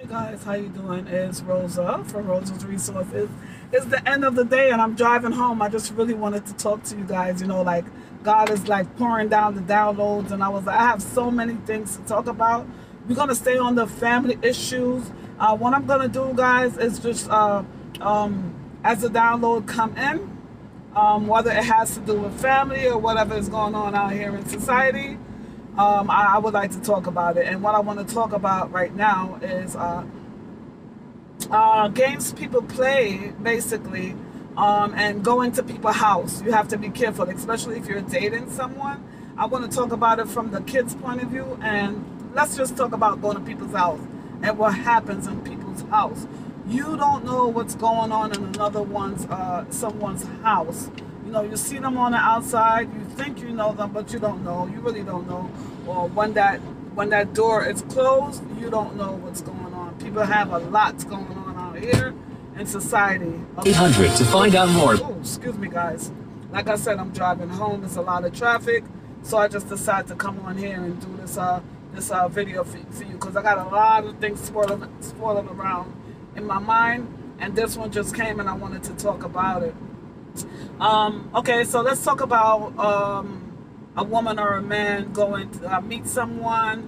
guys, how you doing? It's Rosa for Rosa's Resources. It's the end of the day and I'm driving home. I just really wanted to talk to you guys. You know, like God is like pouring down the downloads, and I was like, I have so many things to talk about. We're gonna stay on the family issues. What I'm gonna do, guys, is just as the download come in, whether it has to do with family or whatever is going on out here in society. I would like to talk about it. And what I want to talk about right now is games people play, basically, and go into people's house. You have to be careful, especially if you're dating someone. I want to talk about it from the kids' point of view, and let's just talk about going to people's house and what happens in people's house. You don't know what's going on in someone's house. You know, you see them on the outside, you think you know them, but you don't know. You really don't know. Or when that door is closed, you don't know what's going on. People have a lot going on out here in society. 800 to find out more. Oh, excuse me, guys. Like I said, I'm driving home. There's a lot of traffic, so I just decided to come on here and do this video for you, because I got a lot of things swirling around in my mind, and this one just came and I wanted to talk about it. Okay, so let's talk about a woman or a man going to meet someone,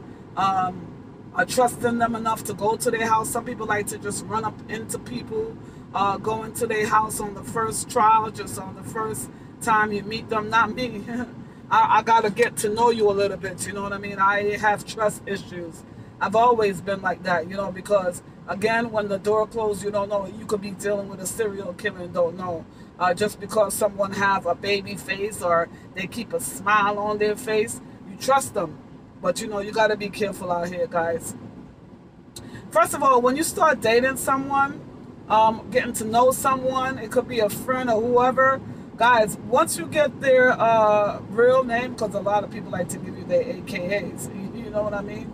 trusting them enough to go to their house. Some people like to just run up into people, go into their house on the first trial, just on the first time you meet them. Not me. I got to get to know you a little bit, you know what I mean? I have trust issues. I've always been like that, you know, because, again, when the door closed, you don't know. You could be dealing with a serial killer and don't know. Just because someone have a baby face or they keep a smile on their face, you trust them. But, you know, you got to be careful out here, guys. First of all, when you start dating someone, getting to know someone, it could be a friend or whoever, guys, once you get their real name, because a lot of people like to give you their AKAs, you know what I mean?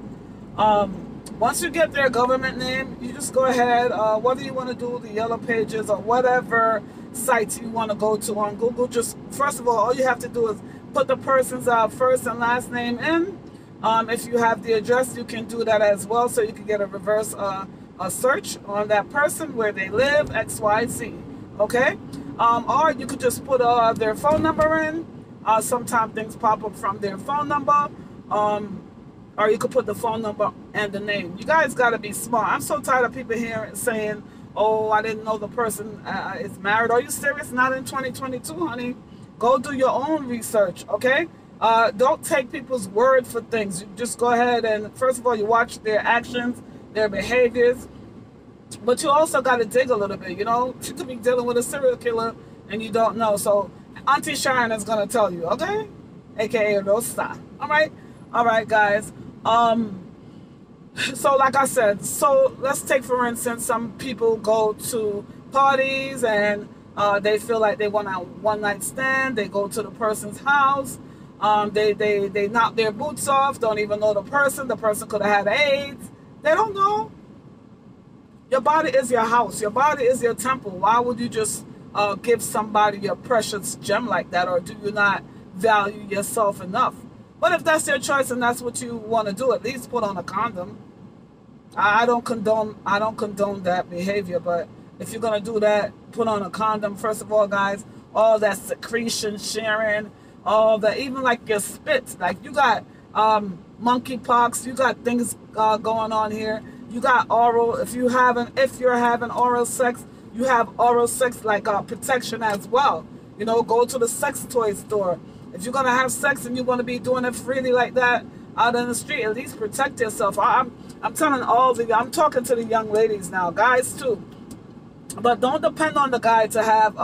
Once you get their government name, you just go ahead, whether you want to do the yellow pages or whatever sites you want to go to on Google. Just, first of all you have to do is put the person's first and last name in. If you have the address, you can do that as well, so you can get a reverse a search on that person, where they live, XYZ, okay? Or you could just put their phone number in. Sometimes things pop up from their phone number. Or you could put the phone number and the name. You guys got to be smart. I'm so tired of people hearing saying, oh, I didn't know the person is married. Are you serious? Not in 2022, honey. Go do your own research, okay? Don't take people's word for things. You just go ahead and, first of all, you watch their actions, their behaviors. But you also got to dig a little bit, you know? You could be dealing with a serial killer and you don't know. So Auntie Sharon is going to tell you, okay? AKA Rosa. All right? All right, guys. So like I said, so let's take, for instance, some people go to parties and they feel like they want a one-night stand. They go to the person's house. They knock their boots off, don't even know the person. The person could have had AIDS. They don't know. Your body is your house. Your body is your temple. Why would you just give somebody your precious gem like that? Or do you not value yourself enough? But if that's your choice and that's what you want to do, at least put on a condom. I don't condone that behavior, but if you're gonna do that, put on a condom. First of all, guys, all that secretion sharing, all that, even like your spits, like you got monkeypox, you got things going on here. You got oral. If you're having oral sex, you have oral sex like protection as well. You know, go to the sex toy store. If you're gonna have sex and you're gonna be doing it freely like that out in the street, at least protect yourself. I'm telling I'm talking to the young ladies now, guys too. But don't depend on the guy to have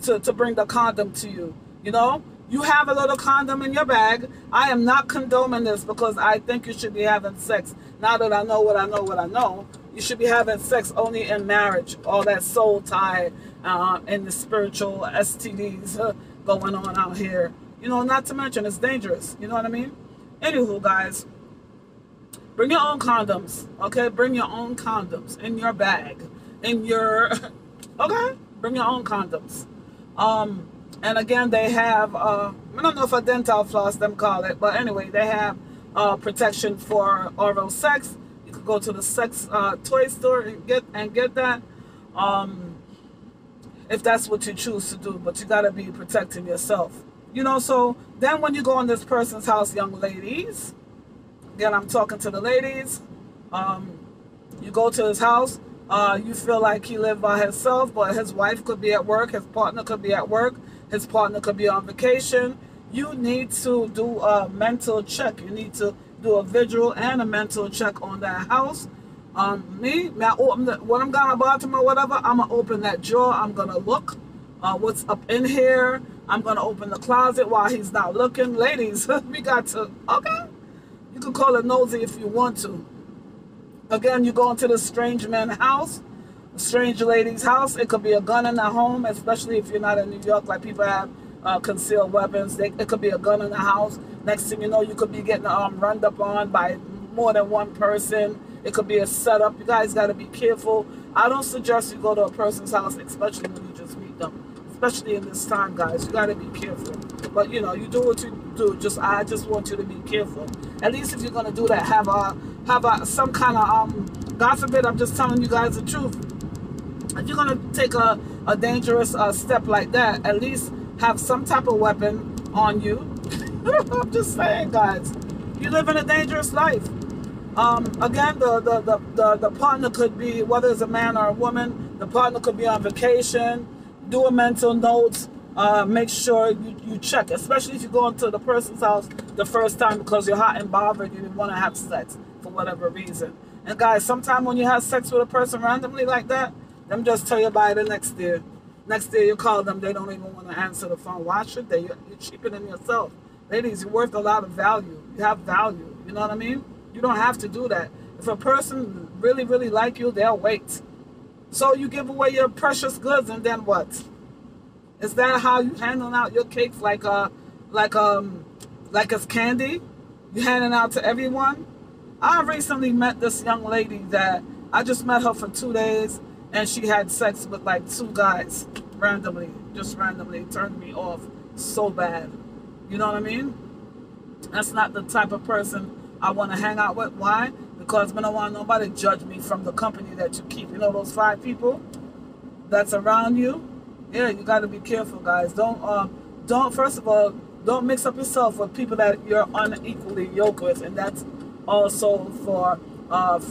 to bring the condom to you. You know, you have a little condom in your bag. I am not condoning this, because I think you should be having sex. Now that I know what I know, you should be having sex only in marriage. All that soul tie and the spiritual STDs going on out here. You know, not to mention it's dangerous. You know what I mean? Anywho, guys, bring your own condoms, okay? Bring your own condoms in your bag, in your, okay? Bring your own condoms. And again, they have, I don't know if a dental floss, them call it, but anyway, they have protection for oral sex. You could go to the sex toy store and get that. If that's what you choose to do, but you gotta be protecting yourself. You know, so then when you go in this person's house, young ladies, again, I'm talking to the ladies, you go to his house, you feel like he lived by himself, but his wife could be at work, his partner could be at work, his partner could be on vacation. You need to do a mental check. You need to do a visual and a mental check on that house. When I'm going to bathroom or whatever, I'm going to open that drawer. I'm going to look what's up in here. I'm going to open the closet while he's not looking. Ladies, we got to, okay? You can call it nosy if you want to. Again, you go into the strange man's house, a strange lady's house. It could be a gun in the home, especially if you're not in New York, like people have concealed weapons. It could be a gun in the house. Next thing you know, you could be getting run up on by more than one person. It could be a setup. You guys got to be careful. I don't suggest you go to a person's house, especially when you just meet them. Especially in this time, guys. You got to be careful. But, you know, you do what you do. I just want you to be careful. At least if you're going to do that, have some kind of, God forbid, I'm just telling you guys the truth. If you're going to take a dangerous step like that, at least have some type of weapon on you. I'm just saying, guys. You live in a dangerous life. Again, the partner could be, whether it's a man or a woman, the partner could be on vacation. Do a mental note. Make sure you check, especially if you go into the person's house the first time because you're hot and bothered, you want to have sex for whatever reason. And guys, sometimes when you have sex with a person randomly like that, them just tell you bye the next day. Next day you call them, they don't even want to answer the phone. Why should they? You're cheapening yourself. Ladies, you're worth a lot of value. You have value. You know what I mean? You don't have to do that. If a person really, really like you, they'll wait. So you give away your precious goods, and then what? Is that how you handing out your cakes like it's candy? You handing out to everyone? I recently met this young lady that I just met her for 2 days, and she had sex with like 2 guys randomly, just randomly. Turned me off so bad. You know what I mean? That's not the type of person I want to hang out with. Why? Because I don't want nobody to judge me from the company that you keep. You know those 5 people that's around you? Yeah, you got to be careful, guys. Don't first of all, don't mix up yourself with people that you're unequally yoked with, and that's also for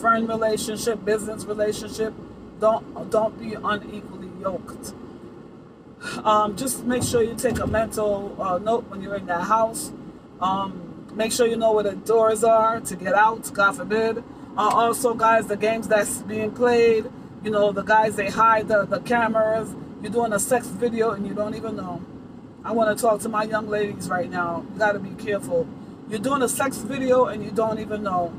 friend relationship, business relationship. Don't be unequally yoked. Just make sure you take a mental note when you're in that house. Make sure you know where the doors are to get out, God forbid. Also, guys, the games that's being played, you know, the guys, they hide the cameras. You're doing a sex video and you don't even know. I want to talk to my young ladies right now. You got to be careful. You're doing a sex video and you don't even know.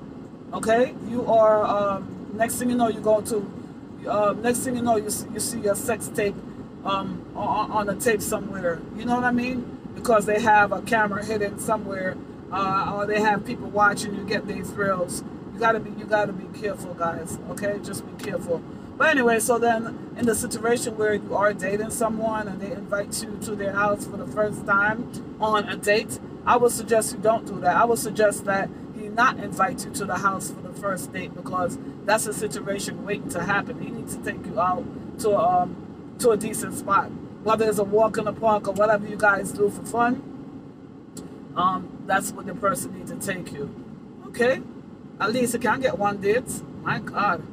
Okay? You are, next thing you know, you go to, next thing you know, you see your sex tape on a tape somewhere. You know what I mean? Because they have a camera hidden somewhere, or they have people watching you get these thrills. You gotta be careful, guys. Okay, just be careful. But anyway, so then in the situation where you are dating someone and they invite you to their house for the first time on a date, I would suggest you don't do that. I would suggest that he not invite you to the house for the first date, because that's a situation waiting to happen. He needs to take you out to a decent spot, whether it's a walk in the park or whatever you guys do for fun. That's what the person needs to take you. Okay, at least you can get 1 date. My God.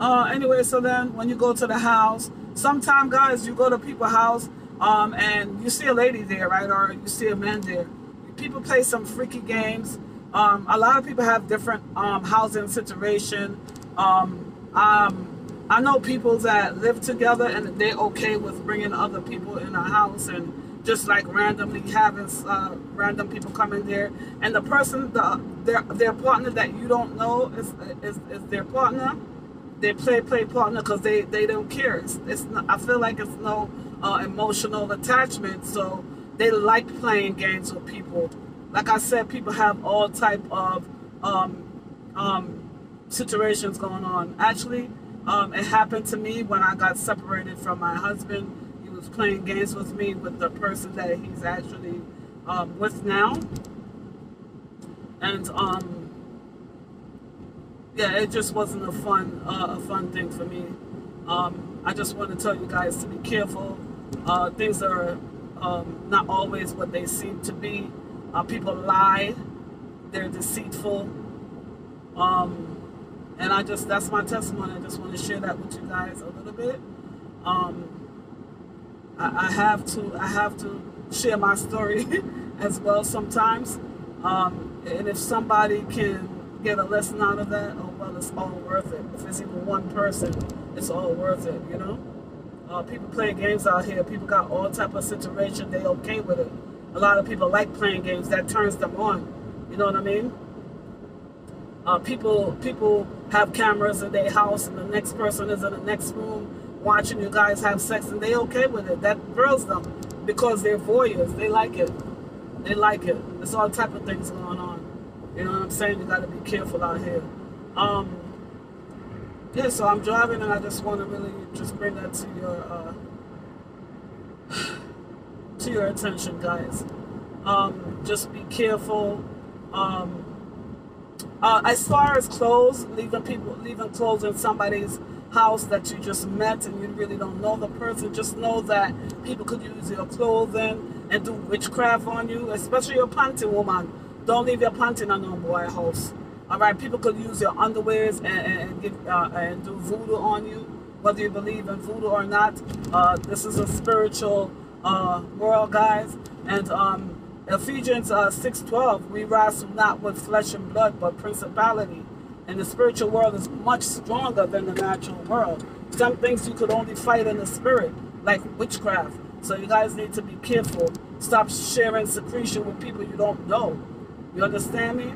Anyway, so then when you go to the house, sometimes, guys, you go to people's house and you see a lady there, right, or you see a man there. People play some freaky games. A lot of people have different housing situation. I know people that live together and they're okay with bringing other people in a house and just like randomly having random people come in there, and the person, their partner that you don't know is their partner. They play partner because they don't care. It's not, I feel like it's no emotional attachment, so they like playing games with people. Like I said, people have all type of situations going on. Actually, it happened to me when I got separated from my husband. He was playing games with me with the person that he's actually with now, and yeah, it just wasn't a fun thing for me. I just want to tell you guys to be careful. Things are not always what they seem to be. People lie, they're deceitful, and that's my testimony. I just want to share that with you guys a little bit. I have to share my story as well sometimes, and if somebody can get a lesson out of that, oh well, it's all worth it. If it's even one person, it's all worth it, you know. People play games out here. People got all type of situation. They okay with it. A lot of people like playing games. That turns them on. You know what I mean? People have cameras in their house, and the next person is in the next room watching you guys have sex, and they okay with it. That thrills them because they're voyeurs. They like it. They like it. There's all type of things going on. You know what I'm saying? You got to be careful out here. Yeah, so I'm driving, and I just want to really just bring that to your attention, guys. Just be careful. As far as clothes, leaving clothes in somebody's house that you just met and you really don't know the person, just know that people could use your clothing and do witchcraft on you, especially your panty woman. Don't leave your panty in a no boy house. All right, people could use your underwears and do voodoo on you, whether you believe in voodoo or not. This is a spiritual world, guys. And Ephesians 6:12, we wrestle not with flesh and blood, but principality. And the spiritual world is much stronger than the natural world. Some things you could only fight in the spirit, like witchcraft. So you guys need to be careful. Stop sharing secretion with people you don't know. You understand me?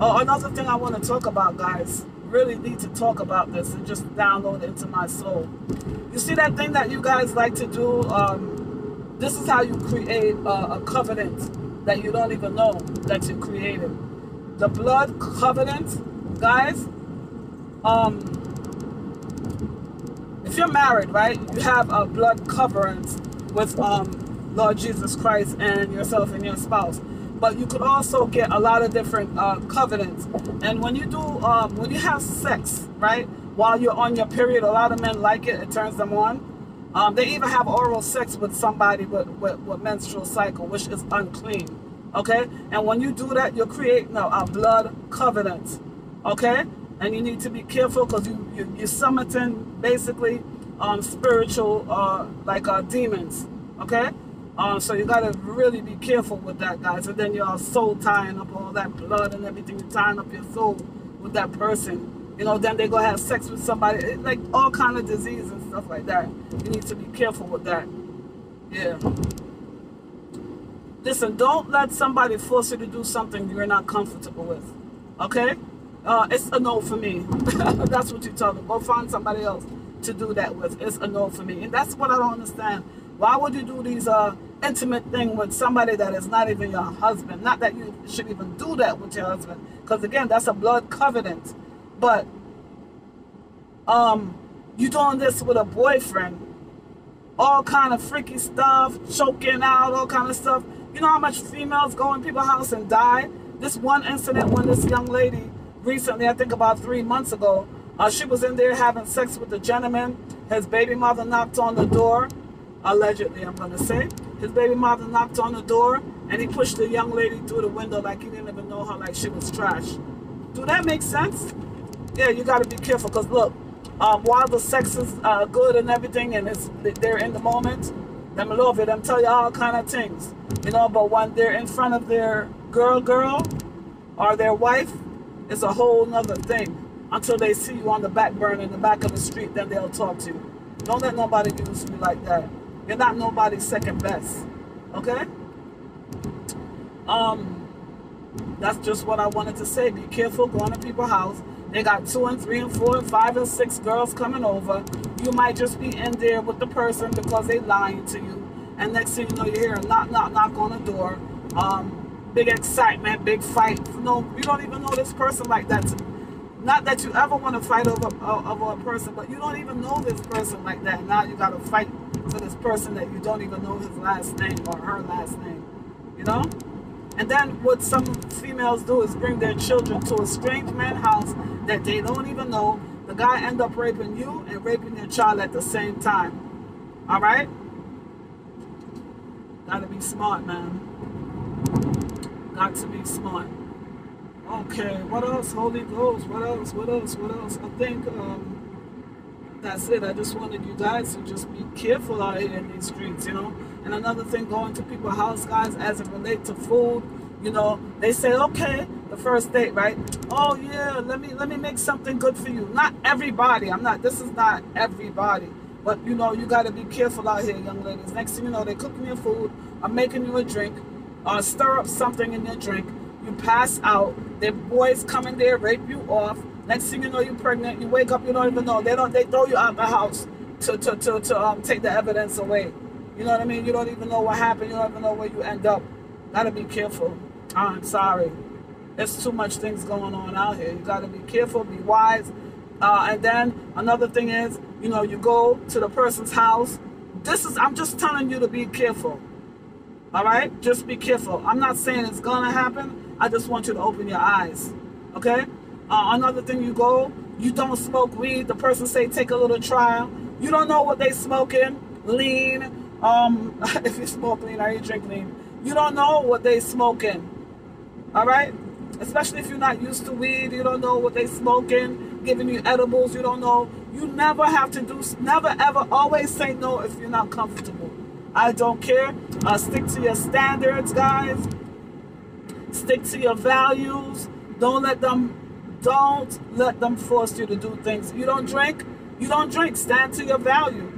Another thing I want to talk about, guys, really need to talk about this and just download it into my soul. You see that thing that you guys like to do? This is how you create a covenant that you don't even know that you created. The blood covenant, guys, if you're married, right, you have a blood covenant with Lord Jesus Christ and yourself and your spouse. But you could also get a lot of different covenants. And when you do, when you have sex, right, while you're on your period, a lot of men like it. It turns them on. They even have oral sex with somebody with menstrual cycle, which is unclean. Okay? And when you do that, you're creating a blood covenant. Okay? And you need to be careful because you're summoning basically spiritual demons. Okay? So you gotta really be careful with that, guys. And then you're soul tying up all that blood and everything. You're tying up your soul with that person. You know, then they go have sex with somebody, like all kind of disease and stuff like that. You need to be careful with that. Yeah. Listen, don't let somebody force you to do something you're not comfortable with. Okay? It's a no for me. That's what you tell them. Go find somebody else to do that with. It's a no for me. And that's what I don't understand. Why would you do these intimate thing with somebody that is not even your husband? Not that you should even do that with your husband. Because again, that's a blood covenant. But you doing this with a boyfriend. All kind of freaky stuff, choking out, all kind of stuff. You know how much females go in people's house and die? This one incident when this young lady recently, I think about 3 months ago, she was in there having sex with a gentleman. His baby mother knocked on the door. Allegedly, I'm going to say. His baby mother knocked on the door, and he pushed the young lady through the window like he didn't even know her, like she was trash. Do that make sense? Yeah, you got to be careful, because look, while the sex is good and everything, and they're in the moment, them love it, them tell you all kind of things. You know, but when they're in front of their girl, or their wife, it's a whole nother thing. Until they see you on the back burner in the back of the street, then they'll talk to you. Don't let nobody use you like that. You're not nobody's second best. Okay? That's just what I wanted to say. Be careful going to people's house. They got 2 and 3 and 4 and 5 and 6 girls coming over. You might just be in there with the person because they lying to you. And next thing you know, you hear a knock, knock, knock on the door. Big excitement, big fight. No, you don't even know this person like that. Not that you ever want to fight over a person, but you don't even know this person like that. Now you got to fight for this person that you don't even know his last name or her last name. You know? And then what some females do is bring their children to a strange man's house that they don't even know. The guy end up raping you and raping your child at the same time. All right? Gotta be smart, man. Got to be smart. Okay, what else? Holy Ghost, what else? What else? What else? I think that's it. I just wanted you guys to just be careful out here in these streets, you know. And another thing, going to people's house, guys, as it relates to food, you know, they say, okay, the first date, right? Oh yeah, let me make something good for you. Not everybody. This is not everybody. But you know, you gotta be careful out here, young ladies. Next thing you know, they're cooking your food, or making you a drink, or stir up something in your drink. You pass out. Their boys come in there, rape you off. Next thing you know, you're pregnant. You wake up, you don't even know. They throw you out the house to take the evidence away. You know what I mean? You don't even know what happened. You don't even know where you end up. Gotta be careful. I'm sorry. There's too much things going on out here. You gotta be careful, be wise. And then another thing is, you know, you go to the person's house. I'm just telling you to be careful. All right? Just be careful. I'm not saying it's gonna happen. I just want you to open your eyes. Okay? Another thing, you don't smoke weed. The person say take a little trial. You don't know what they smoking. Lean. If you smoke lean or you drink lean, you don't know what they smoking. All right? Especially if you're not used to weed, you don't know what they smoking, giving you edibles, you don't know. You never have to never ever, always say no if you're not comfortable. I don't care. Stick to your standards, guys. Stick to your values. Don't let them force you to do things. You don't drink, stand to your value.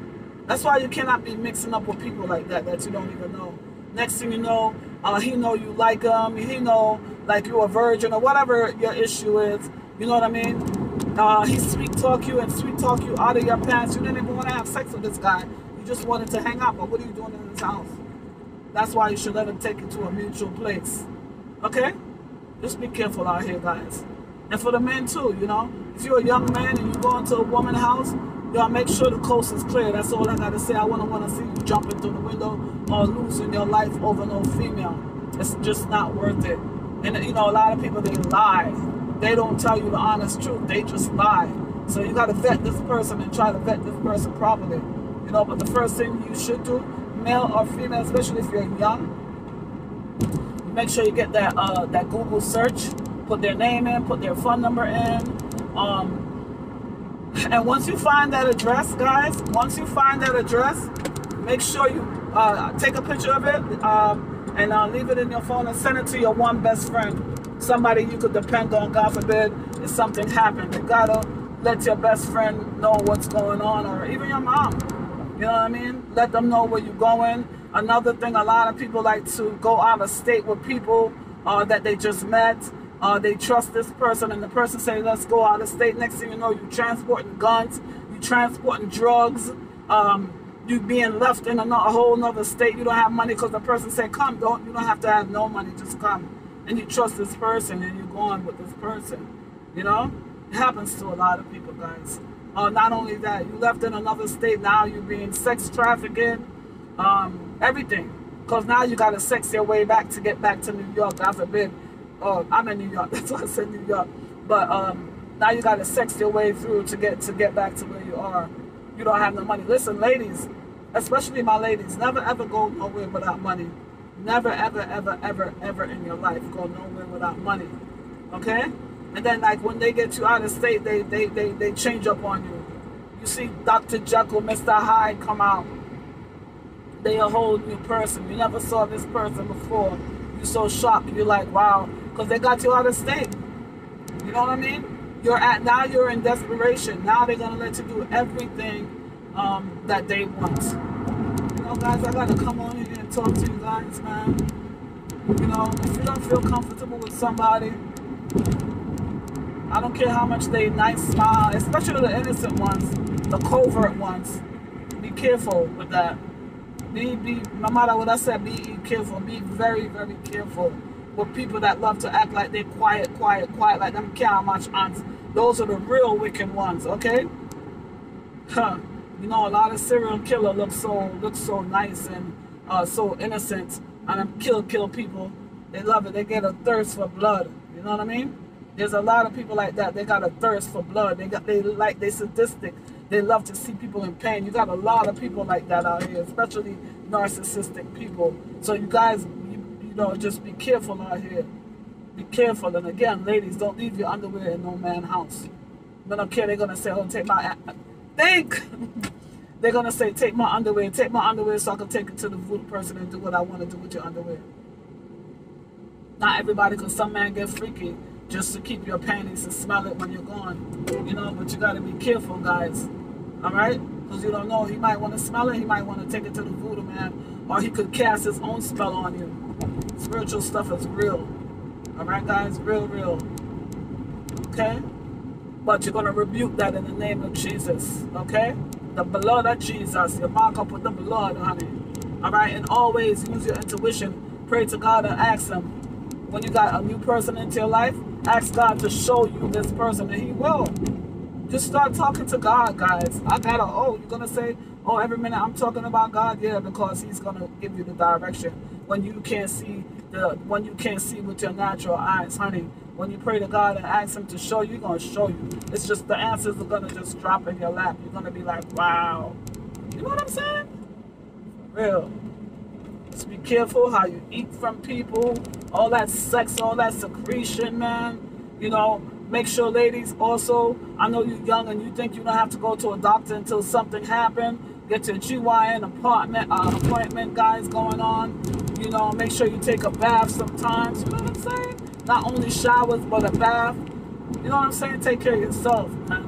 That's why you cannot be mixing up with people like that you don't even know. Next thing you know, he know you like him, he know like you're a virgin or whatever your issue is. You know what I mean? He sweet talk you out of your pants. You didn't even want to have sex with this guy. You just wanted to hang out. But what are you doing in his house? That's why you should let him take you to a mutual place. Okay? Just be careful out here, guys. And for the men too, you know. If you're a young man and you go into a woman's house, y'all make sure the coast is clear. That's all I gotta say. I wouldn't want to see you jumping through the window or losing your life over no female. It's just not worth it. And you know, a lot of people, they lie. They don't tell you the honest truth. They just lie. So you gotta vet this person and try to vet this person properly. You know, but the first thing you should do, male or female, especially if you're young, make sure you get that Google search. Put their name in, put their phone number in. And once you find that address, guys, make sure you take a picture of it and leave it in your phone and send it to your one best friend. Somebody you could depend on, God forbid, if something happened. You gotta let your best friend know what's going on, or even your mom. You know what I mean? Let them know where you're going. Another thing, a lot of people like to go out of state with people that they just met. They trust this person, and the person say, let's go out of state. Next thing you know, you transporting guns, you transporting drugs, you being left in a whole nother state. You don't have money because the person say, come, you don't have to have no money, just come. And you trust this person, and you're going with this person. You know? It happens to a lot of people, guys. Not only that, you left in another state, now you're being sex trafficking, everything. Because now you got to sex your way back to get back to New York, God forbid. I'm in New York, that's why I said New York. But now you got to sex your way through to get back to where you are. You don't have no money. Listen, ladies, especially my ladies, never ever go nowhere without money. Never ever ever ever ever in your life go nowhere without money. Okay? And then like when they get you out of state, they change up on you. You see Dr. Jekyll, Mr. Hyde come out. They a whole new person. You never saw this person before. You're so shocked. You're like, wow. Because they got you out of state. You know what I mean? Now you're in desperation. Now they're gonna let you do everything that they want. You know, guys, I gotta come on here and talk to you guys, man. You know, if you don't feel comfortable with somebody, I don't care how much they nice smile, especially the innocent ones, the covert ones. Be careful with that. No matter what I said, be careful. Be very, very careful with people that love to act like they're quiet, like them can't match aunts. Those are the real wicked ones, okay? Huh. You know, a lot of serial killer look so nice and so innocent, and them kill people. They love it. They get a thirst for blood. You know what I mean? There's a lot of people like that. They got a thirst for blood. They sadistic. They love to see people in pain. You got a lot of people like that out here, especially narcissistic people. So you guys, you know, just be careful out here. Be careful. And again, ladies, don't leave your underwear in no man's house. I don't care. They're gonna say, "Oh, take my think." They're gonna say, "Take my underwear so I can take it to the voodoo person and do what I want to do with your underwear." Not everybody, because some man get freaky just to keep your panties and smell it when you're gone. You know, but you gotta be careful, guys. All right? Because you don't know. He might want to smell it. He might want to take it to the voodoo man, or he could cast his own spell on you. Spiritual stuff is real. All right, guys, real. Okay? But you're gonna rebuke that in the name of Jesus. Okay? The blood of Jesus. You mark up with the blood, honey. All right? And always use your intuition. Pray to God and ask Him. When you got a new person into your life, ask God to show you this person, and He will. Just start talking to God, guys. You're gonna say, "Oh, every minute I'm talking about God." Yeah, because He's gonna give you the direction when you can't see with your natural eyes, honey. When you pray to God and ask Him to show you, He's gonna show you. It's just the answers are gonna just drop in your lap. You're gonna be like, "Wow," you know what I'm saying? For real. Just be careful how you eat from people. All that sex, all that secretion, man. You know, make sure, ladies, also, I know you're young and you think you don't have to go to a doctor until something happened. Get your GYN appointment, guys, going on. You know, make sure you take a bath sometimes. You know what I'm saying? Not only showers, but a bath. You know what I'm saying? Take care of yourself, man.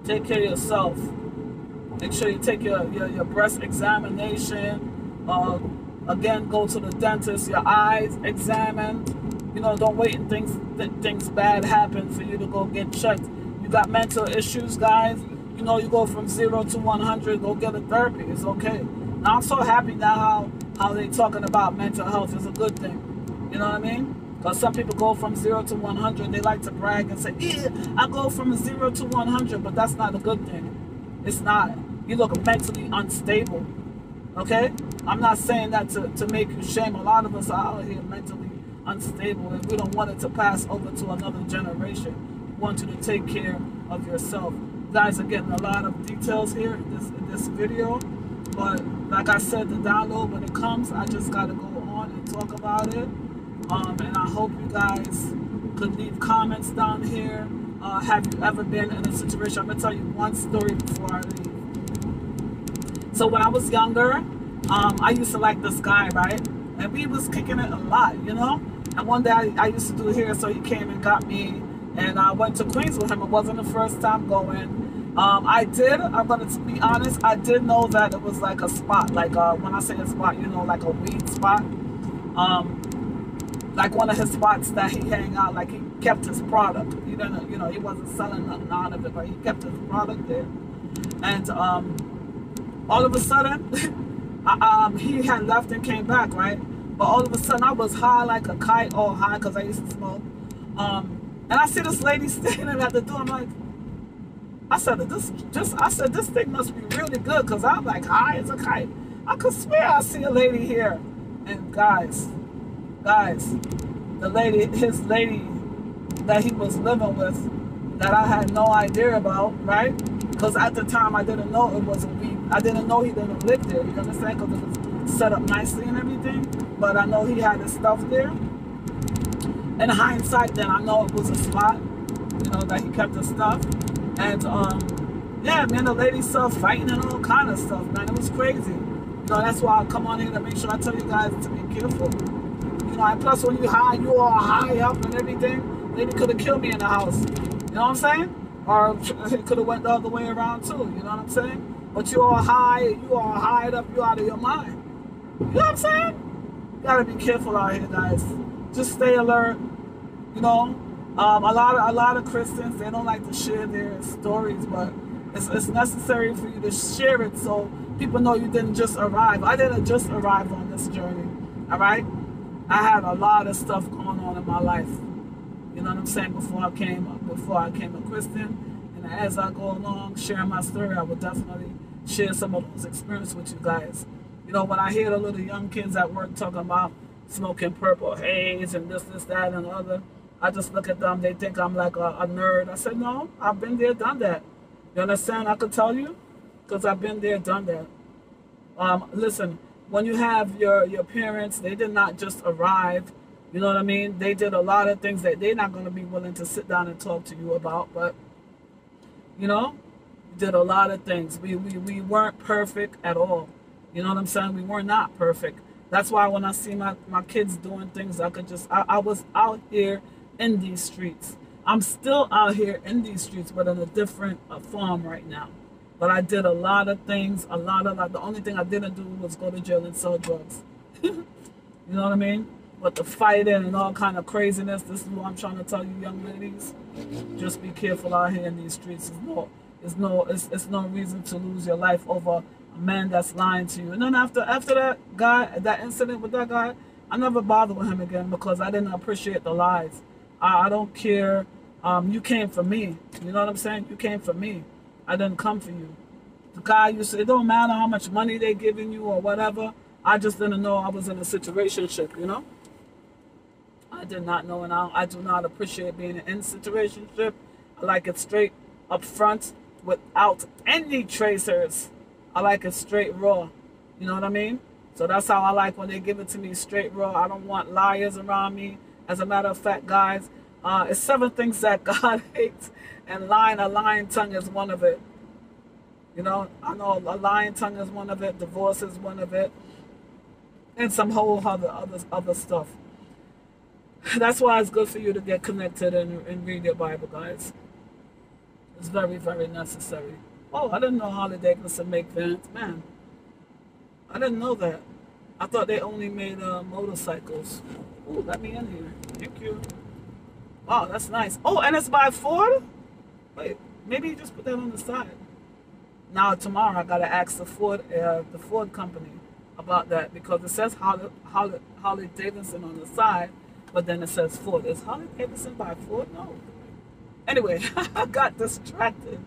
Take care of yourself. Make sure you take your breast examination. Again, go to the dentist, your eyes examined. You know, don't wait until things bad happen for you to go get checked. You got mental issues, guys. You know, you go from 0 to 100, go get a therapy. It's okay. Now, I'm so happy now how they talking about mental health is a good thing. You know what I mean? Because some people go from 0 to 100. They like to brag and say, "Yeah, I go from 0 to 100," but that's not a good thing. It's not. You look mentally unstable. Okay? I'm not saying that to make you shame. A lot of us are out here mentally unstable, and we don't want it to pass over to another generation. We want you to take care of yourself. You guys are getting a lot of details here in this video, but like I said, the download, when it comes, I just got to go on and talk about it. And I hope you guys could leave comments down here. Have you ever been in a situation? I'm going to tell you one story before I leave. So when I was younger, I used to like this guy, right? And we was kicking it a lot, you know? And one day I used to do hair, so he came and got me. And I went to Queens with him. It wasn't the first time going. I'm going to be honest, I did know that it was like a spot. Like when I say a spot, you know, like a weed spot. Like one of his spots that he hang out, like he kept his product. He didn't, you know, he wasn't selling nothing out of it, but he kept his product there. And all of a sudden, he had left and came back, right? But all of a sudden, I was high like a kite, all high, because I used to smoke. And I see this lady standing at the door. I'm like, I said, this thing must be really good, because I'm like high as a kite. I could swear I see a lady here. And guys, his lady that he was living with, that I had no idea about, right? Because at the time I didn't know it was a weed. I didn't know he didn't live there. You understand? Because it was set up nicely and everything. But I know he had his stuff there. In hindsight, then I know it was a spot, you know, that he kept his stuff. And yeah, man, the lady started fighting and all kind of stuff, man. It was crazy. You know, that's why I come on here to make sure I tell you guys to be careful. You know, and plus when you high, you all high up and everything. Lady could have killed me in the house. You know what I'm saying? Or it could have went the other way around too. You know what I'm saying? But you all high up, you out of your mind. You know what I'm saying? You gotta be careful out here, guys. Just stay alert. You know, a lot of Christians, they don't like to share their stories, but it's necessary for you to share it so people know you didn't just arrive. I didn't just arrive on this journey. All right? I had a lot of stuff going on in my life. You know what I'm saying? Before I became a Christian, and as I go along sharing my story, I will definitely share some of those experiences with you guys. You know, when I hear the little young kids at work talking about smoking purple haze and this, that, and the other. I just look at them. They think I'm like a nerd. I said, no, I've been there, done that. You understand? I could tell you because I've been there, done that. Listen, when you have your parents, they did not just arrive. You know what I mean? They did a lot of things that they're not going to be willing to sit down and talk to you about. But, you know, did a lot of things. We weren't perfect at all. You know what I'm saying? We were not perfect. That's why when I see my kids doing things, I was out here in these streets. I'm still out here in these streets, but in a different form right now. But I did a lot of things, the only thing I didn't do was go to jail and sell drugs. You know what I mean? But the fighting and all kind of craziness, this is what I'm trying to tell you, young ladies. Just be careful out here in these streets. It's no reason to lose your life over a man that's lying to you. And then after that incident with that guy, I never bothered with him again because I didn't appreciate the lies. I don't care. You came for me. You know what I'm saying? You came for me. I didn't come for you. The guy, it don't matter how much money they giving you or whatever. I just didn't know I was in a situationship, you know? I did not know, and I do not appreciate being in a situationship. I like it straight up front without any tracers. I like it straight raw. You know what I mean? So that's how I like when they give it to me straight raw. I don't want liars around me. As a matter of fact, guys, it's 7 things that God hates, and a lying tongue is one of it. You know, I know a lying tongue is one of it, divorce is one of it, and some whole other stuff. That's why it's good for you to get connected and read your Bible, guys. It's very, very necessary. Oh, I didn't know Harley Davidson make vans. Man, I didn't know that. I thought they only made motorcycles. Ooh, let me in here. Thank you. Wow, that's nice. Oh, and it's by Ford? Wait, maybe you just put that on the side. Now, tomorrow, I got to ask the Ford company about that because it says Harley Davidson on the side, but then it says Ford. Is Harley Davidson by Ford? No. Anyway, I got distracted.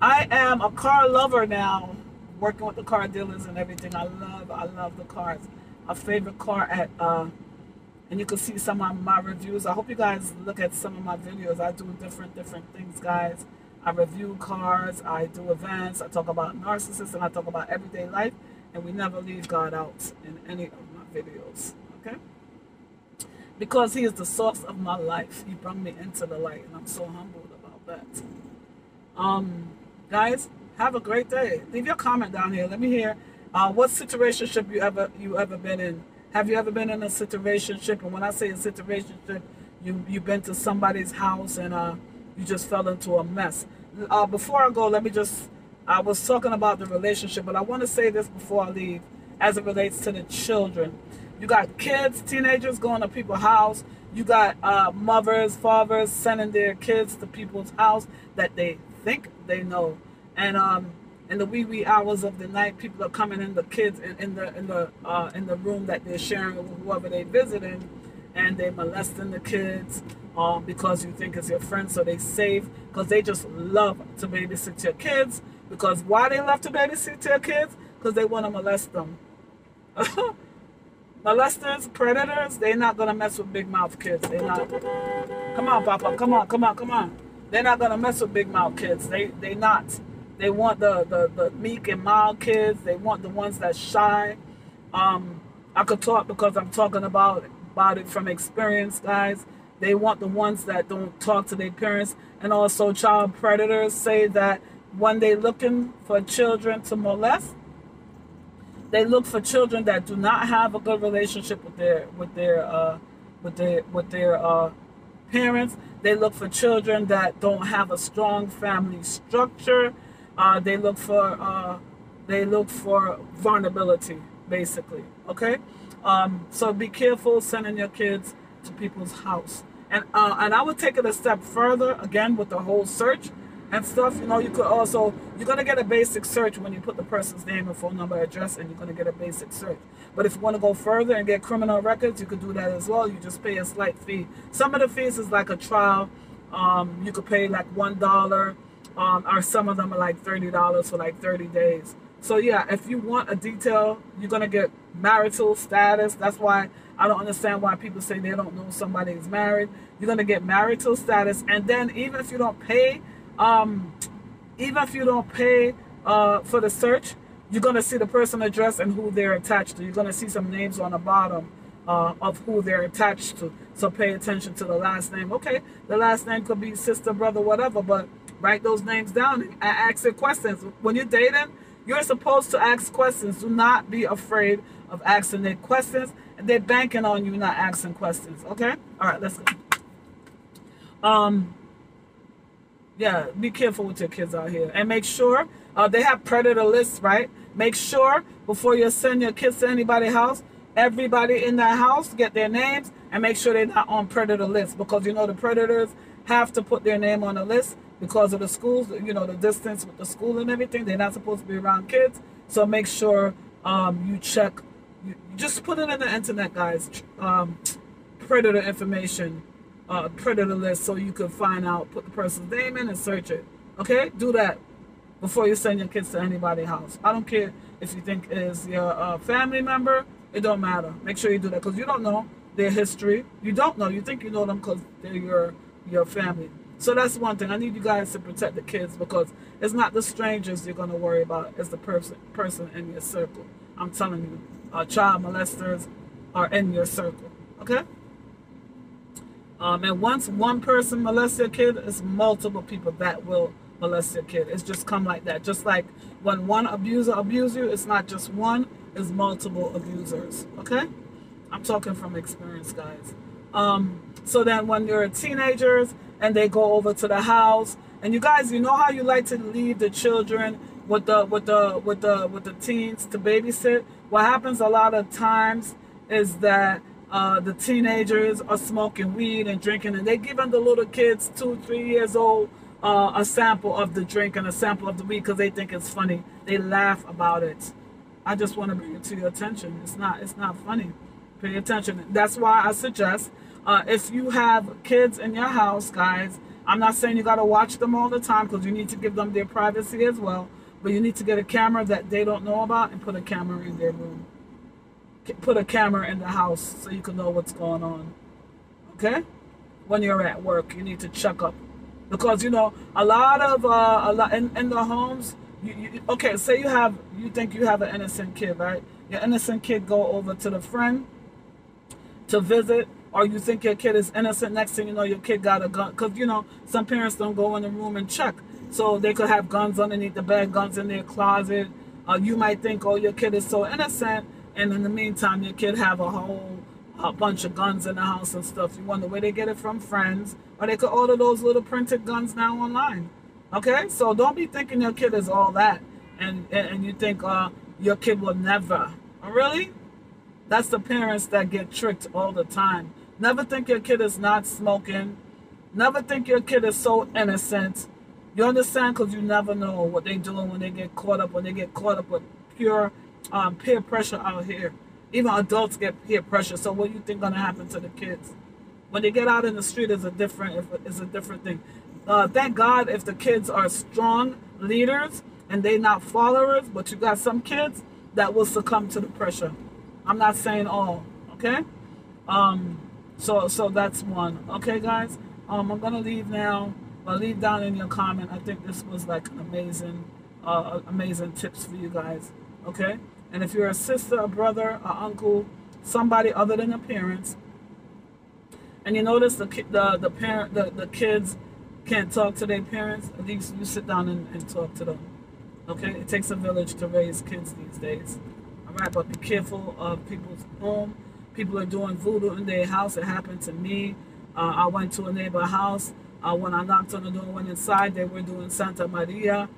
I am a car lover now, working with the car dealers and everything. I love the cars. My favorite car and you can see some of my reviews. I hope you guys look at some of my videos. I do different things, guys. I review cars, I do events, I talk about narcissists, and I talk about everyday life, and we never leave God out in any of my videos, okay? Because he is the source of my life. He brought me into the light, and I'm so humbled about that. Guys, have a great day. Leave your comment down here. Let me hear what situationship you ever been in. Have you ever been in a situationship? And when I say a situationship, you've been to somebody's house and you just fell into a mess. Before I go, I was talking about the relationship, but I want to say this before I leave as it relates to the children. You got kids, teenagers going to people's house. You got mothers, fathers sending their kids to people's house that they think they know. And in the wee hours of the night, people are coming in, the kids in the room that they're sharing with whoever they visiting, and they molesting the kids because you think it's your friend, so they save, because they just love to babysit your kids. Because why they love to babysit your kids? Because they want to molest them. Molesters, predators, they're not gonna mess with big mouth kids. They're not. Come on, Papa. Come on. They're not gonna mess with big mouth kids. They not. They want the meek and mild kids. They want the ones that's shy. I could talk because I'm talking about it from experience, guys. They want the ones that don't talk to their parents. And also child predators say that when they're looking for children to molest, they look for children that do not have a good relationship with their parents. They look for children that don't have a strong family structure. They look for vulnerability, basically. Okay, so be careful sending your kids to people's house. And I would take it a step further again with the whole search and stuff. You know, you're gonna get a basic search when you put the person's name and phone number, address, and you're gonna get a basic search. But if you want to go further and get criminal records, you could do that as well. You just pay a slight fee. Some of the fees is like a trial. You could pay like $1, or some of them are like $30 for like 30 days. So yeah, if you want a detail, you're gonna get marital status. That's why I don't understand why people say they don't know somebody is married. You're going to get marital status, and then even if you don't pay, for the search, you're going to see the person address and who they're attached to. You're going to see some names on the bottom of who they're attached to. So pay attention to the last name. Okay, the last name could be sister, brother, whatever, but write those names down and ask their questions. When you're dating, you're supposed to ask questions. Do not be afraid of asking their questions. And they're banking on you not asking questions. Okay? All right, let's go. Yeah, be careful with your kids out here. And make sure, they have predator lists, right? Make sure before you send your kids to anybody's house, everybody in that house get their names and make sure they're not on predator lists, because you know the predators have to put their name on the list because of the schools, you know, the distance with the school and everything. They're not supposed to be around kids. So make sure you check, you just put it in the internet, guys, predator information, predator list, so you can find out, put the person's name in and search it. Okay, do that before you send your kids to anybody's house. I don't care if you think it's your family member. It don't matter. Make sure you do that, because you don't know their history. You don't know. You think you know them because they're your family. So that's one thing. I need you guys to protect the kids, because it's not the strangers you're going to worry about. It's the person in your circle. I'm telling you, child molesters are in your circle. Okay? And once one person molests your kid, it's multiple people that will molest your kid. It's just come like that. Just like when one abuser abuses you, it's not just one, it's multiple abusers. Okay? I'm talking from experience, guys. So then when you're teenagers and they go over to the house, and you guys, you know how you like to leave the children with the teens to babysit? What happens a lot of times is that the teenagers are smoking weed and drinking, and they giving the little kids 2-3 years old a sample of the drink and a sample of the weed because they think it's funny. They laugh about it. I just want to bring it to your attention. It's not funny. Pay attention. That's why I suggest, if you have kids in your house, guys, I'm not saying you got to watch them all the time, because you need to give them their privacy as well, but you need to get a camera that they don't know about and put a camera in their room. Put a camera in the house so you can know what's going on. Okay? When you're at work, you need to check up, because you know a lot in the homes. Okay, say you think you have an innocent kid, right? Your innocent kid go over to the friend to visit, or you think your kid is innocent. Next thing you know, your kid got a gun, because you know some parents don't go in the room and check, so they could have guns underneath the bed, guns in their closet. You might think, oh, your kid is so innocent. And in the meantime, your kid have a bunch of guns in the house and stuff. You wonder where they get it from, friends. Or they could order those little printed guns now online. Okay? So don't be thinking your kid is all that. And you think your kid will never. Oh, really? That's the parents that get tricked all the time. Never think your kid is not smoking. Never think your kid is so innocent. You understand? Because you never know what they're doing when they get caught up. When they get caught up with pure peer pressure out here. Even adults get peer pressure. So what do you think gonna happen to the kids when they get out in the street? Is a different thing. Thank God if the kids are strong leaders and they not followers, but you got some kids that will succumb to the pressure. I'm not saying all. Okay. So that's one. Okay, guys. I'm gonna leave now. I'll leave down in your comment. I think this was like an amazing tips for you guys. Okay. And if you're a sister, a brother, an uncle, somebody other than the parents, and you notice the kids can't talk to their parents, at least you sit down and talk to them. Okay? It takes a village to raise kids these days. All right? But be careful of people's home. People are doing voodoo in their house. It happened to me. I went to a neighbor's house. When I knocked on the door and went inside, they were doing Santa Maria.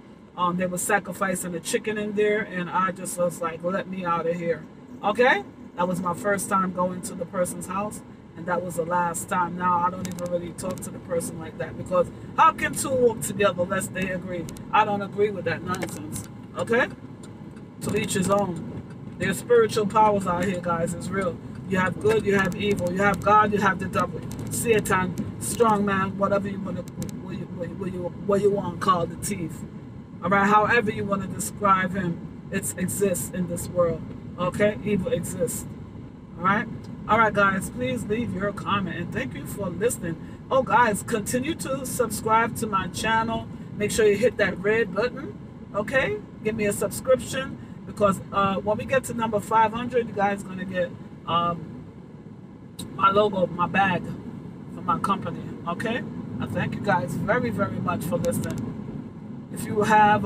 They were sacrificing a chicken in there, and I just was like, let me out of here. Okay? That was my first time going to the person's house, and that was the last time. Now I don't even really talk to the person like that, because how can two walk together unless they agree? I don't agree with that nonsense. Okay? To each his own. There's spiritual powers out here, guys. It's real. You have good, you have evil. You have God, you have the devil. Satan, strong man, whatever you want to, what you want to call the thief. All right, however you want to describe him, it exists in this world. Okay, evil exists. All right. All right, guys, please leave your comment, and thank you for listening. Oh, guys, continue to subscribe to my channel. Make sure you hit that red button, okay? Give me a subscription, because when we get to number 500, you guys are going to get my logo, my badge from my company, okay? I thank you guys very, very much for listening. If you have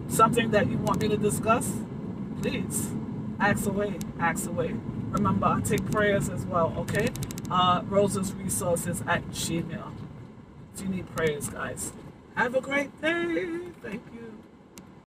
something that you want me to discuss, please ask away, ask away. Remember, I take prayers as well, okay? rosasresources@gmail.com. If you need prayers, guys. Have a great day. Thank you.